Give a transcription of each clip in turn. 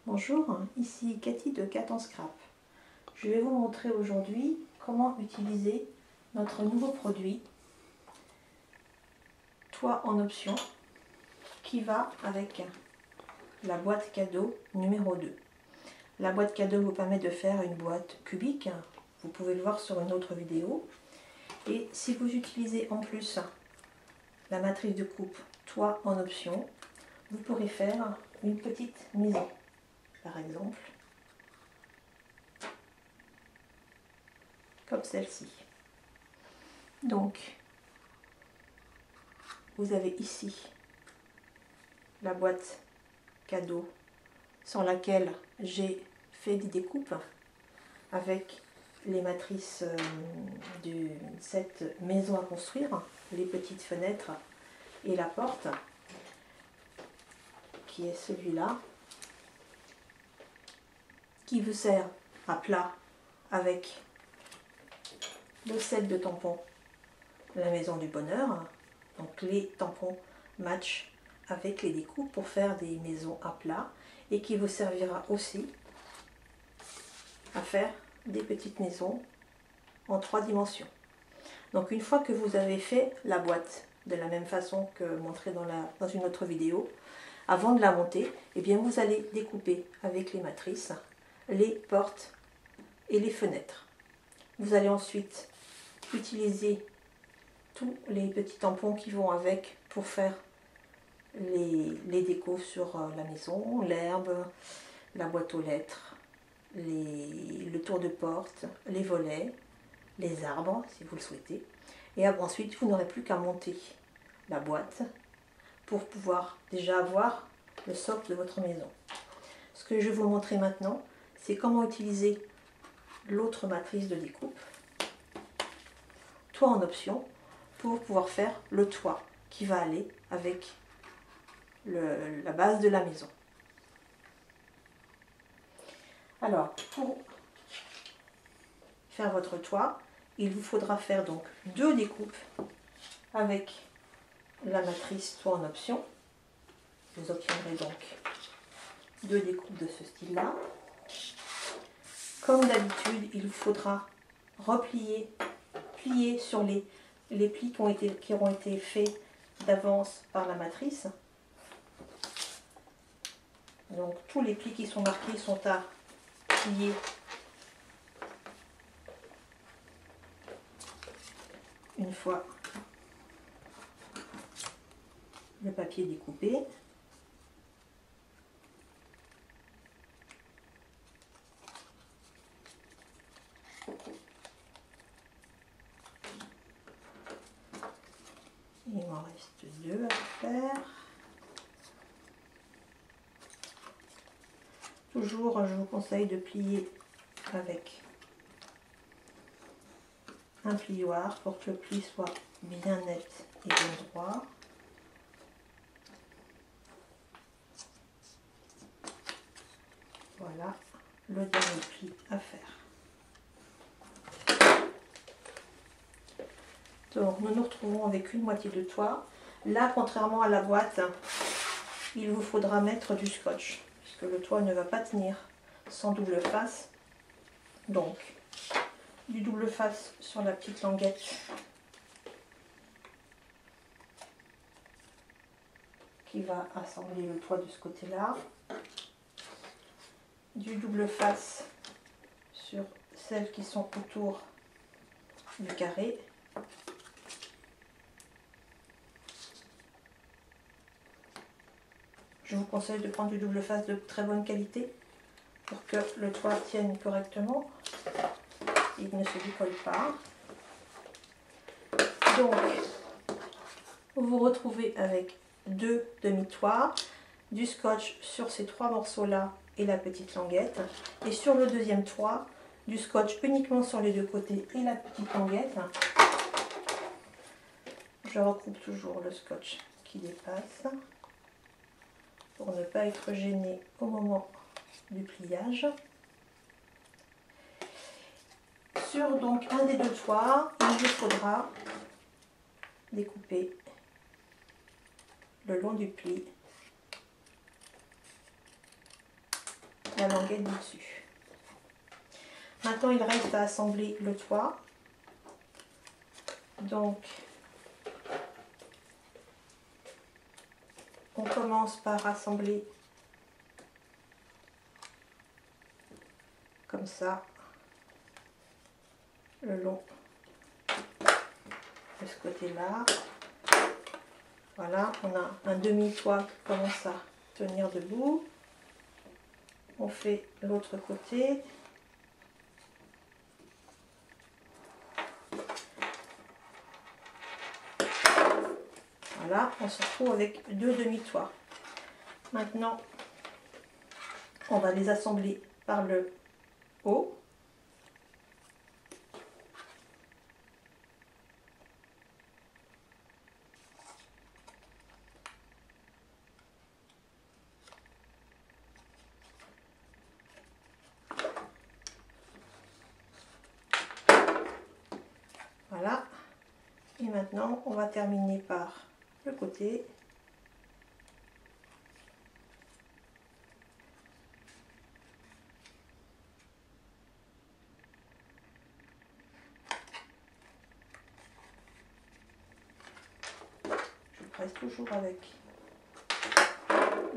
Bonjour, ici Cathy de Cat en Scrap. Je vais vous montrer aujourd'hui comment utiliser notre nouveau produit Toit en option qui va avec la boîte cadeau numéro 2. La boîte cadeau vous permet de faire une boîte cubique, vous pouvez le voir sur une autre vidéo. Et si vous utilisez en plus la matrice de coupe Toit en option, vous pourrez faire une petite maison. Par exemple, comme celle-ci. Donc, vous avez ici la boîte cadeau sur laquelle j'ai fait des découpes avec les matrices de cette maison à construire, les petites fenêtres et la porte, qui est celui-là, qui vous sert à plat avec le set de tampons La Maison du Bonheur. Donc les tampons matchent avec les découpes pour faire des maisons à plat et qui vous servira aussi à faire des petites maisons en 3 dimensions. Donc une fois que vous avez fait la boîte de la même façon que montré dans une autre vidéo, avant de la monter, eh bien vous allez découper avec les matrices les portes et les fenêtres. Vous allez ensuite utiliser tous les petits tampons qui vont avec pour faire les décos sur la maison, l'herbe, la boîte aux lettres, le tour de porte, les volets, les arbres si vous le souhaitez. Et ensuite vous n'aurez plus qu'à monter la boîte pour pouvoir déjà avoir le socle de votre maison. Ce que je vais vous montrer maintenant, c'est comment utiliser l'autre matrice de découpe, Toit en option, pour pouvoir faire le toit qui va aller avec la base de la maison. Alors, pour faire votre toit, il vous faudra faire donc 2 découpes avec la matrice Toit en option. Vous obtiendrez donc 2 découpes de ce style-là. Comme d'habitude, il vous faudra plier sur les plis qui auront été faits d'avance par la matrice. Donc tous les plis qui sont marqués sont à plier une fois le papier découpé. Il m'en reste 2 à faire. Toujours, je vous conseille de plier avec un plioir pour que le pli soit bien net et bien droit. Voilà le dernier pli à faire. Donc nous nous retrouvons avec une moitié de toit. Là, contrairement à la boîte, il vous faudra mettre du scotch, puisque le toit ne va pas tenir sans double face. Donc, du double face sur la petite languette qui va assembler le toit de ce côté-là. Du double face sur celles qui sont autour du carré. Je vous conseille de prendre du double face de très bonne qualité pour que le toit tienne correctement. Il ne se décolle pas. Donc, vous vous retrouvez avec 2 demi-toits, du scotch sur ces 3 morceaux-là et la petite languette. Et sur le deuxième toit, du scotch uniquement sur les 2 côtés et la petite languette. Je recoupe toujours le scotch qui dépasse pour ne pas être gêné au moment du pliage. Sur donc un des 2 toits, il vous faudra découper le long du pli la languette du dessus. Maintenant, il reste à assembler le toit. Donc, on commence par assembler comme ça le long de ce côté-là. Voilà, on a un demi-toit qui commence à tenir debout. On fait l'autre côté. Voilà, on se retrouve avec deux demi-toits. Maintenant, on va les assembler par le haut. Voilà. Et maintenant, on va terminer par le côté. Je presse toujours avec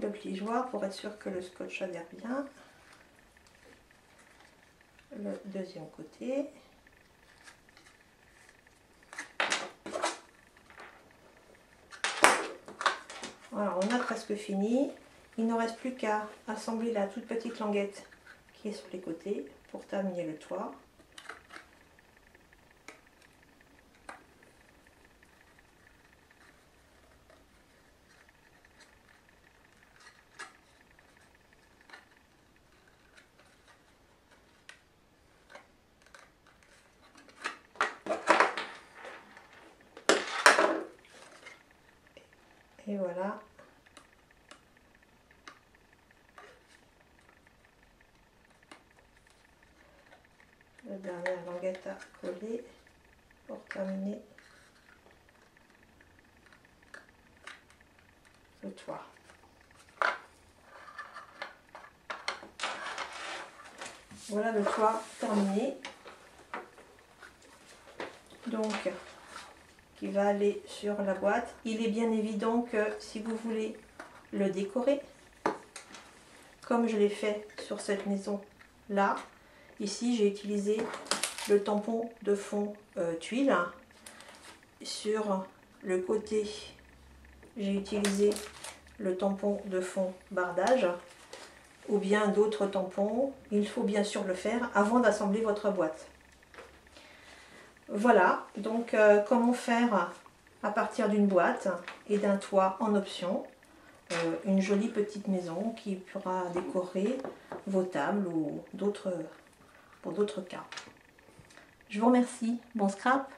le pligeoir pour être sûr que le scotch adhère bien. Le deuxième côté. Voilà, on a presque fini. Il ne reste plus qu'à assembler la toute petite languette qui est sur les côtés pour terminer le toit. Et voilà. La dernière languette à coller pour terminer le toit. Voilà le toit terminé. Donc, qui va aller sur la boîte. Il est bien évident que si vous voulez le décorer, comme je l'ai fait sur cette maison là, ici j'ai utilisé le tampon de fond tuile. Sur le côté, j'ai utilisé le tampon de fond bardage ou bien d'autres tampons. Il faut bien sûr le faire avant d'assembler votre boîte. Voilà, donc comment faire à partir d'une boîte et d'un toit en option une jolie petite maison qui pourra décorer vos tables ou pour d'autres cas. Je vous remercie, bon scrap!